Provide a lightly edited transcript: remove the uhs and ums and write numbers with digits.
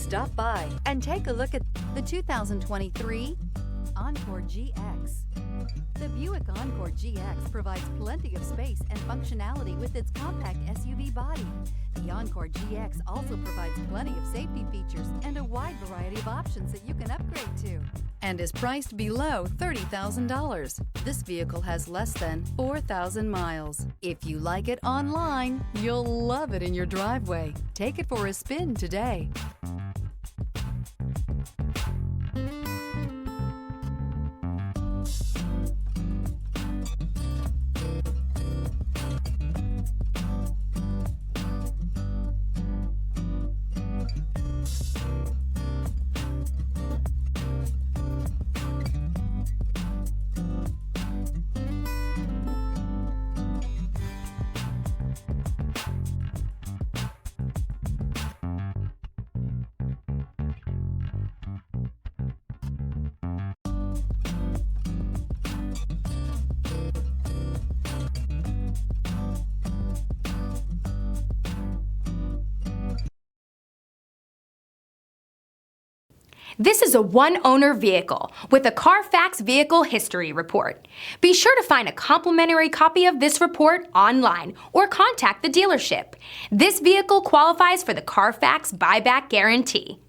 Stop by and take a look at the 2023 Encore GX. The Buick Encore GX provides plenty of space and functionality with its compact SUV body. The Encore GX also provides plenty of safety features and a wide variety of options that you can upgrade to, and is priced below $30,000. This vehicle has less than 4,000 miles. If you like it online, you'll love it in your driveway. Take it for a spin today. This is a one-owner vehicle with a Carfax Vehicle History Report. Be sure to find a complimentary copy of this report online or contact the dealership. This vehicle qualifies for the Carfax Buyback Guarantee.